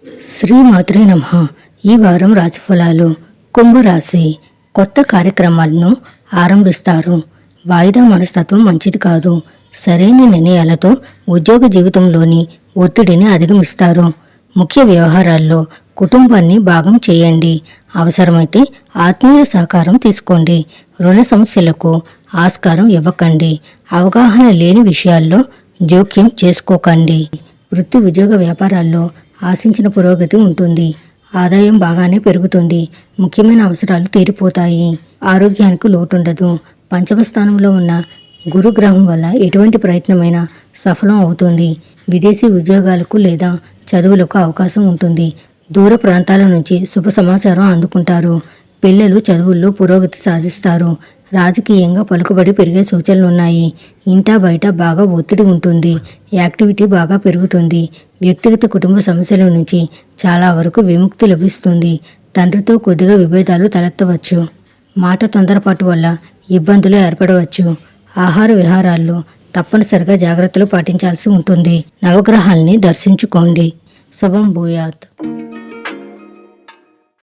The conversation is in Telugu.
శ్రీమాత్రే నమః. ఈ వారం రాశిఫలాలు. కుంభరాశి కొత్త కార్యక్రమాలను ఆరంభిస్తారు. వాయిదా మనస్తత్వం మంచిది కాదు. సరైన నిర్ణయాలతో ఉద్యోగ జీవితంలోని ఒత్తిడిని అధిగమిస్తారు. ముఖ్య వ్యవహారాల్లో కుటుంబాన్ని భాగం చేయండి. అవసరమైతే ఆత్మీయ సహకారం తీసుకోండి. రుణ సమస్యలకు ఆస్కారం ఇవ్వకండి. అవగాహన లేని విషయాల్లో జోక్యం చేసుకోకండి. వృత్తి ఉద్యోగ వ్యాపారాల్లో ఆశించిన పురోగతి ఉంటుంది. ఆదాయం బాగానే పెరుగుతుంది. ముఖ్యమైన అవసరాలు తీరిపోతాయి. ఆరోగ్యానికి లోటుండదు. పంచమ స్థానంలో ఉన్న గురుగ్రహం వల్ల ఎటువంటి ప్రయత్నమైనా సఫలం అవుతుంది. విదేశీ ఉద్యోగాలకు లేదా చదువులకు అవకాశం ఉంటుంది. దూర ప్రాంతాల నుంచి శుభ సమాచారం అందుకుంటారు. పిల్లలు చదువుల్లో పురోగతి సాధిస్తారు. రాజకీయంగా పలుకుబడి పెరిగే సూచనలున్నాయి. ఇంటా బయట బాగా ఒత్తిడి ఉంటుంది. యాక్టివిటీ బాగా పెరుగుతుంది. వ్యక్తిగత కుటుంబ సమస్యల నుంచి చాలా వరకు విముక్తి లభిస్తుంది. తండ్రితో కొద్దిగా విభేదాలు తలెత్తవచ్చు. మాట తొందరపాటు వల్ల ఇబ్బందులు ఏర్పడవచ్చు. ఆహార విహారాల్లో తప్పనిసరిగా జాగ్రత్తలు పాటించాల్సి ఉంటుంది. నవగ్రహాల్ని దర్శించుకోండి. శుభం భూయాత్.